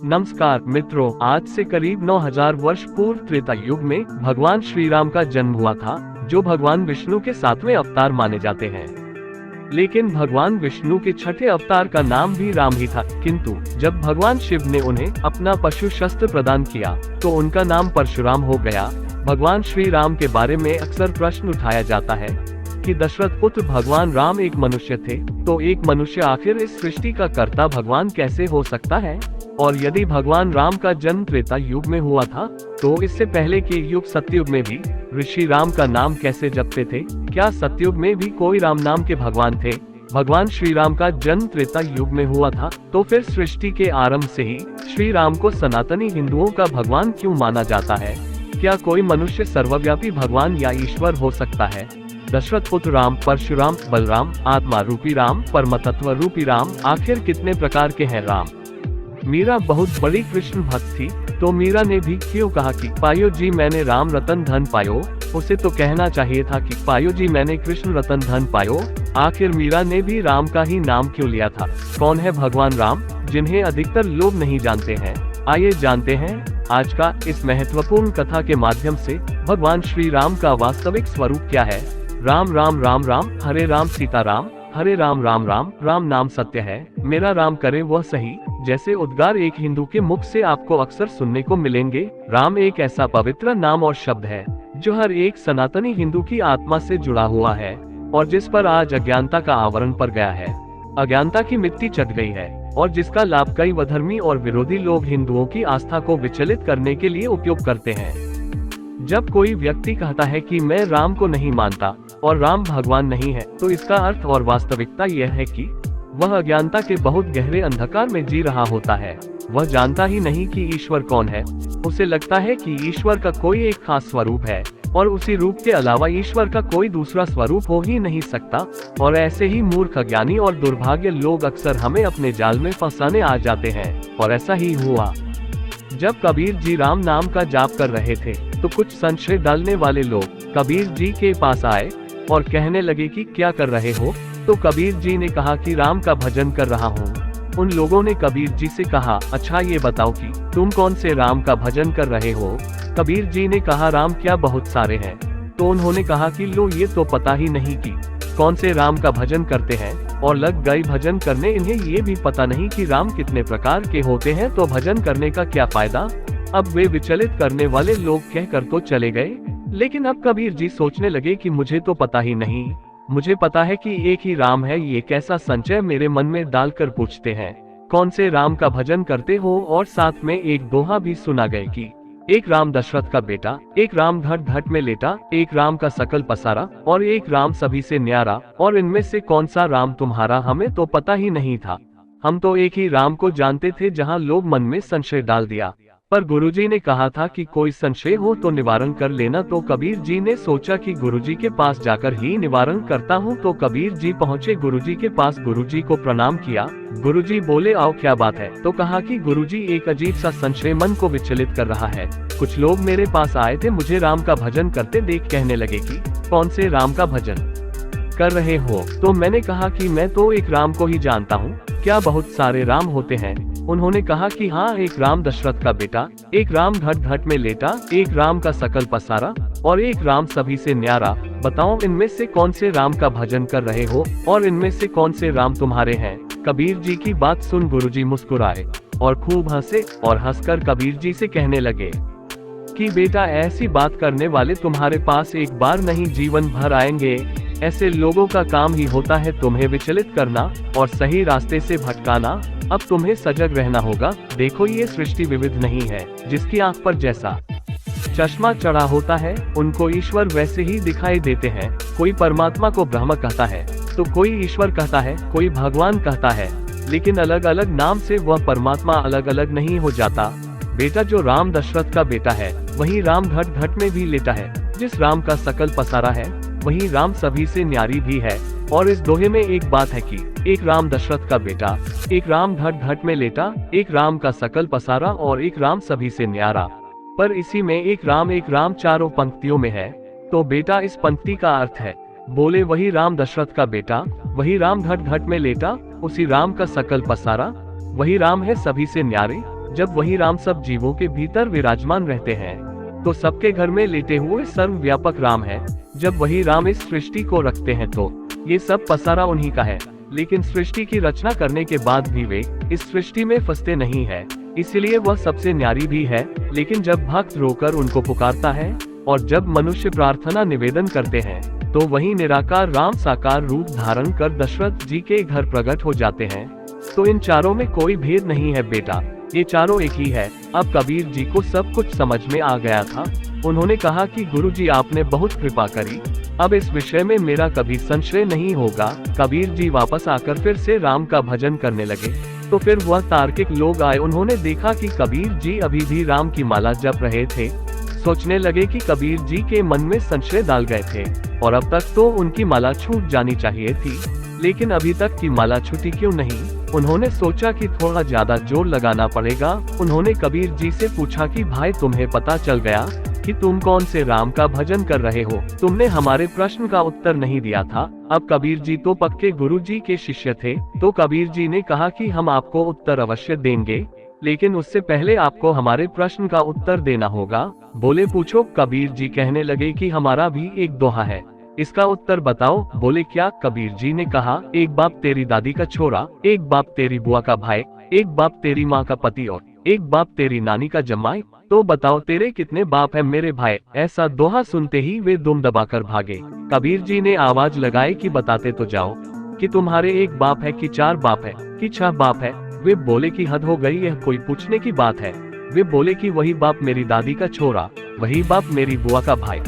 नमस्कार मित्रों, आज से करीब 9000 वर्ष पूर्व त्रेता युग में भगवान श्री राम का जन्म हुआ था, जो भगवान विष्णु के 7वें अवतार माने जाते हैं। लेकिन भगवान विष्णु के छठे अवतार का नाम भी राम ही था, किंतु जब भगवान शिव ने उन्हें अपना पशु शस्त्र प्रदान किया तो उनका नाम परशुराम हो गया। भगवान श्री राम के बारे में अक्सर प्रश्न उठाया जाता है कि दशरथ पुत्र भगवान राम एक मनुष्य थे, तो एक मनुष्य आखिर इस सृष्टि का कर्ता भगवान कैसे हो सकता है? और यदि भगवान राम का जन्म त्रेता युग में हुआ था, तो इससे पहले के युग सतयुग में भी ऋषि राम का नाम कैसे जपते थे? क्या सतयुग में भी कोई राम नाम के भगवान थे? भगवान श्री राम का जन्म त्रेता युग में हुआ था, तो फिर सृष्टि के आरंभ से ही श्री राम को सनातनी हिंदुओं का भगवान क्यों माना जाता है? क्या कोई मनुष्य सर्वव्यापी भगवान या ईश्वर हो सकता है? दशरथ पुत्र राम, परशुराम, बलराम, आत्मा रूपी राम, परमतत्व रूपी राम, आखिर कितने प्रकार के हैं राम? मीरा बहुत बड़ी कृष्ण भक्त थी, तो मीरा ने भी क्यों कहा कि पायो जी मैंने राम रतन धन पायो? उसे तो कहना चाहिए था कि पायो जी मैंने कृष्ण रतन धन पायो। आखिर मीरा ने भी राम का ही नाम क्यों लिया था? कौन है भगवान राम, जिन्हें अधिकतर लोग नहीं जानते हैं? आइए जानते हैं आज का इस महत्वपूर्ण कथा के माध्यम से भगवान श्री राम का वास्तविक स्वरूप क्या है। राम राम राम राम, हरे राम सीता राम, हरे राम राम राम, राम नाम सत्य है, मेरा राम करे वह सही, जैसे उद्गार एक हिंदू के मुख से आपको अक्सर सुनने को मिलेंगे। राम एक ऐसा पवित्र नाम और शब्द है जो हर एक सनातनी हिंदू की आत्मा से जुड़ा हुआ है और जिस पर आज अज्ञानता का आवरण पड़ गया है। अज्ञानता की मिट्टी चट गई है और जिसका लाभ कई वधर्मी और विरोधी लोग हिंदुओं की आस्था को विचलित करने के लिए उपयोग करते हैं। जब कोई व्यक्ति कहता है कि मैं राम को नहीं मानता और राम भगवान नहीं है, तो इसका अर्थ और वास्तविकता यह है कि वह अज्ञानता के बहुत गहरे अंधकार में जी रहा होता है। वह जानता ही नहीं कि ईश्वर कौन है। उसे लगता है कि ईश्वर का कोई एक खास स्वरूप है और उसी रूप के अलावा ईश्वर का कोई दूसरा स्वरूप हो ही नहीं सकता। और ऐसे ही मूर्ख, अज्ञानी और दुर्भाग्य लोग अक्सर हमें अपने जाल में फंसाने आ जाते हैं। और ऐसा ही हुआ। जब कबीर जी राम नाम का जाप कर रहे थे, तो कुछ संशय डालने वाले लोग कबीर जी के पास आए और कहने लगे कि क्या कर रहे हो? तो कबीर जी ने कहा कि राम का भजन कर रहा हूँ। उन लोगों ने कबीर जी से कहा, अच्छा ये बताओ कि तुम कौन से राम का भजन कर रहे हो? कबीर जी ने कहा, राम क्या बहुत सारे हैं। तो उन्होंने कहा कि लो, ये तो पता ही नहीं कि कौन से राम का भजन करते हैं और लग गए भजन करने। इन्हें ये भी पता नहीं कि राम कितने प्रकार के होते हैं, तो भजन करने का क्या फायदा? अब वे विचलित करने वाले लोग कहकर तो चले गए, लेकिन अब कबीर जी सोचने लगे कि मुझे तो पता ही नहीं, मुझे पता है कि एक ही राम है। ये कैसा संशय मेरे मन में डालकर पूछते हैं, कौन से राम का भजन करते हो? और साथ में एक दोहा भी सुना गए कि एक राम दशरथ का बेटा, एक राम घट घट में लेटा, एक राम का सकल पसारा और एक राम सभी से न्यारा। और इनमें से कौन सा राम तुम्हारा? हमें तो पता ही नहीं था। हम तो एक ही राम को जानते थे, जहाँ लोग मन में संशय डाल दिया। पर गुरुजी ने कहा था कि कोई संशय हो तो निवारण कर लेना। तो कबीर जी ने सोचा कि गुरुजी के पास जाकर ही निवारण करता हूँ। तो कबीर जी पहुँचे गुरुजी के पास, गुरुजी को प्रणाम किया। गुरुजी बोले, आओ क्या बात है? तो कहा कि गुरुजी, एक अजीब सा संशय मन को विचलित कर रहा है। कुछ लोग मेरे पास आए थे, मुझे राम का भजन करते देख कहने लगे कि कौन से राम का भजन कर रहे हो? तो मैंने कहा कि मैं तो एक राम को ही जानता हूँ, क्या बहुत सारे राम होते हैं? उन्होंने कहा कि हाँ, एक राम दशरथ का बेटा, एक राम घट घट में लेटा, एक राम का सकल पसारा और एक राम सभी से न्यारा। बताओ, इनमें से कौन से राम का भजन कर रहे हो और इनमें से कौन से राम तुम्हारे हैं? कबीर जी की बात सुन गुरुजी मुस्कुराए और खूब हंसे और हंसकर कबीर जी से कहने लगे कि बेटा, ऐसी बात करने वाले तुम्हारे पास एक बार नहीं जीवन भर आएंगे। ऐसे लोगों का काम ही होता है तुम्हें विचलित करना और सही रास्ते से भटकाना। अब तुम्हें सजग रहना होगा। देखो, ये सृष्टि विविध नहीं है। जिसकी आंख पर जैसा चश्मा चढ़ा होता है, उनको ईश्वर वैसे ही दिखाई देते हैं। कोई परमात्मा को ब्रह्म कहता है, तो कोई ईश्वर कहता है, कोई भगवान कहता है, लेकिन अलग अलग नाम से वह परमात्मा अलग अलग नहीं हो जाता। बेटा, जो राम दशरथ का बेटा है, वही राम घट घट में भी लेटा है। जिस राम का सकल पसारा है, वही राम सभी से न्यारी भी है। और इस दोहे में एक बात है कि एक राम दशरथ का बेटा, एक राम घट घट में लेटा, एक राम का सकल पसारा और एक राम सभी से न्यारा। पर इसी में एक राम चारों पंक्तियों में है। तो बेटा, इस पंक्ति का अर्थ है, बोले वही राम दशरथ का बेटा, वही राम घट घट में लेटा, उसी राम का सकल पसारा, वही राम है सभी से न्यारे। जब वही राम सब जीवों के भीतर विराजमान रहते हैं, तो सबके घर में लेटे हुए सर्वव्यापक राम है। जब वही राम इस सृष्टि को रखते हैं तो ये सब पसारा उन्हीं का है। लेकिन सृष्टि की रचना करने के बाद भी वे इस सृष्टि में फंसते नहीं है, इसलिए वह सबसे न्यारी भी है। लेकिन जब भक्त रोकर उनको पुकारता है और जब मनुष्य प्रार्थना निवेदन करते हैं, तो वही निराकार राम साकार रूप धारण कर दशरथ जी के घर प्रकट हो जाते हैं। तो इन चारों में कोई भेद नहीं है बेटा, ये चारों एक ही है। अब कबीर जी को सब कुछ समझ में आ गया था। उन्होंने कहा कि गुरुजी आपने बहुत कृपा करी, अब इस विषय में मेरा कभी संशय नहीं होगा। कबीर जी वापस आकर फिर से राम का भजन करने लगे। तो फिर वह तार्किक लोग आए, उन्होंने देखा कि कबीर जी अभी भी राम की माला जप रहे थे। सोचने लगे कि कबीर जी के मन में संशय डाल गए थे और अब तक तो उनकी माला छूट जानी चाहिए थी, लेकिन अभी तक की माला छूटी क्यों नहीं। उन्होंने सोचा कि थोड़ा ज्यादा जोर लगाना पड़ेगा। उन्होंने कबीर जी से पूछा कि भाई तुम्हें पता चल गया कि तुम कौन से राम का भजन कर रहे हो? तुमने हमारे प्रश्न का उत्तर नहीं दिया था। अब कबीर जी तो पक्के गुरु जी के शिष्य थे, तो कबीर जी ने कहा कि हम आपको उत्तर अवश्य देंगे, लेकिन उससे पहले आपको हमारे प्रश्न का उत्तर देना होगा। बोले पूछो। कबीर जी कहने लगे कि हमारा भी एक दोहा है, इसका उत्तर बताओ। बोले क्या? कबीर जी ने कहा, एक बाप तेरी दादी का छोरा, एक बाप तेरी बुआ का भाई, एक बाप तेरी माँ का पति और एक बाप तेरी नानी का जमाई। तो बताओ तेरे कितने बाप है मेरे भाई? ऐसा दोहा सुनते ही वे दुम दबाकर भागे। कबीर जी ने आवाज लगाई कि बताते तो जाओ कि तुम्हारे एक बाप है कि चार बाप है कि छह बाप है। वे बोले कि हद हो गई, यह कोई पूछने की बात है। वे बोले कि वही बाप मेरी दादी का छोरा, वही बाप मेरी बुआ का भाई,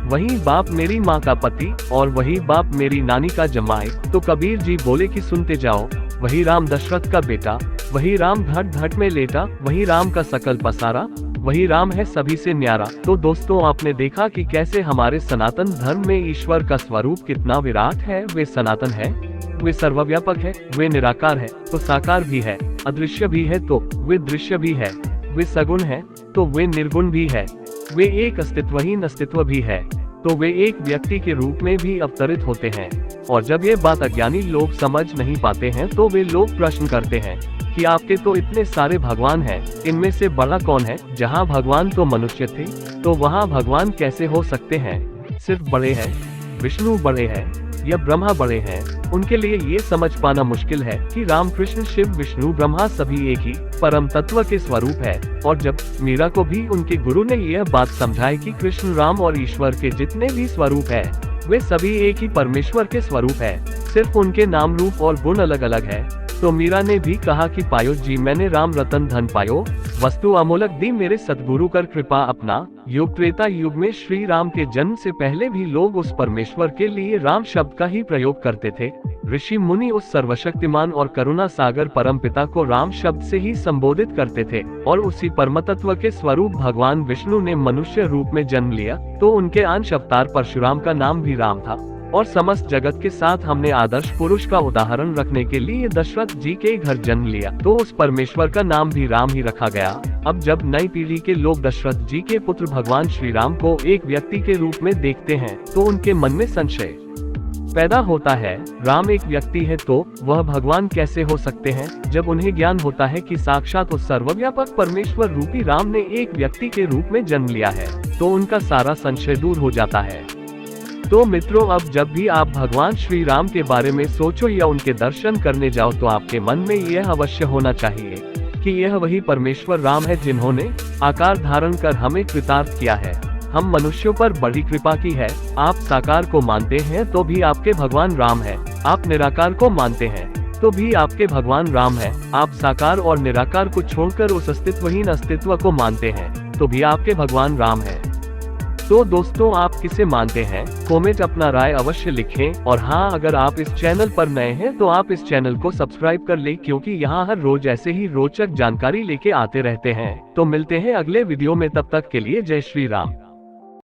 वही बाप मेरी माँ का पति और वही बाप मेरी नानी का जमाई। तो कबीर जी बोले कि सुनते जाओ, वही राम दशरथ का बेटा, वही राम घट घट में लेटा, वही राम का सकल पसारा, वही राम है सभी से न्यारा। तो दोस्तों आपने देखा कि कैसे हमारे सनातन धर्म में ईश्वर का स्वरूप कितना विराट है। वे सनातन है, वे सर्वव्यापक है, वे निराकार है तो साकार भी है, अदृश्य भी है तो वे दृश्य भी है, वे सगुण है तो वे निर्गुण भी है, वे एक अस्तित्वहीन अस्तित्व भी है तो वे एक व्यक्ति के रूप में भी अवतरित होते हैं। और जब ये बात अज्ञानी लोग समझ नहीं पाते हैं तो वे लोग प्रश्न करते हैं कि आपके तो इतने सारे भगवान हैं, इनमें से बड़ा कौन है? जहाँ भगवान तो मनुष्य थे, तो वहाँ भगवान कैसे हो सकते हैं? सिर्फ बड़े हैं, विष्णु बड़े हैं या ब्रह्मा बड़े हैं? उनके लिए ये समझ पाना मुश्किल है कि राम कृष्ण शिव विष्णु ब्रह्मा सभी एक ही परम तत्व के स्वरूप है। और जब मीरा को भी उनके गुरु ने यह बात समझाई कि कृष्ण राम और ईश्वर के जितने भी स्वरूप है वे सभी एक ही परमेश्वर के स्वरूप है, सिर्फ उनके नाम रूप और गुण अलग अलग है। तो मीरा ने भी कहा कि पायो जी मैंने राम रतन धन पायो, वस्तु अमोलक दी मेरे सतगुरु कर कृपा अपना। युग त्रेता युग में श्री राम के जन्म से पहले भी लोग उस परमेश्वर के लिए राम शब्द का ही प्रयोग करते थे। ऋषि मुनि उस सर्वशक्तिमान और करुणा सागर परम पिता को राम शब्द से ही संबोधित करते थे। और उसी परम तत्व के स्वरूप भगवान विष्णु ने मनुष्य रूप में जन्म लिया, तो उनके अंश अवतार परशुराम का नाम भी राम था। और समस्त जगत के साथ हमने आदर्श पुरुष का उदाहरण रखने के लिए दशरथ जी के घर जन्म लिया, तो उस परमेश्वर का नाम भी राम ही रखा गया। अब जब नई पीढ़ी के लोग दशरथ जी के पुत्र भगवान श्री राम को एक व्यक्ति के रूप में देखते हैं, तो उनके मन में संशय पैदा होता है, राम एक व्यक्ति है तो वह भगवान कैसे हो सकते हैं? जब उन्हें ज्ञान होता है कि साक्षात उस सर्वव्यापक परमेश्वर रूपी राम ने एक व्यक्ति के रूप में जन्म लिया है, तो उनका सारा संशय दूर हो जाता है। तो मित्रों, अब जब भी आप भगवान श्री राम के बारे में सोचो या उनके दर्शन करने जाओ, तो आपके मन में यह अवश्य होना चाहिए कि यह वही परमेश्वर राम है जिन्होंने आकार धारण कर हमें कृतार्थ किया है, हम मनुष्यों पर बड़ी कृपा की है। आप साकार को मानते हैं तो भी आपके भगवान राम है, आप निराकार को मानते हैं तो भी आपके भगवान राम है, आप साकार और निराकार को छोड़कर उस अस्तित्वहीन अस्तित्व को मानते हैं तो भी आपके भगवान राम है। तो दोस्तों, आप किसे मानते हैं? कमेंट अपना राय अवश्य लिखें। और हाँ, अगर आप इस चैनल पर नए हैं तो आप इस चैनल को सब्सक्राइब कर लें, क्योंकि यहाँ हर रोज ऐसे ही रोचक जानकारी लेके आते रहते हैं। तो मिलते हैं अगले वीडियो में, तब तक के लिए जय श्री राम।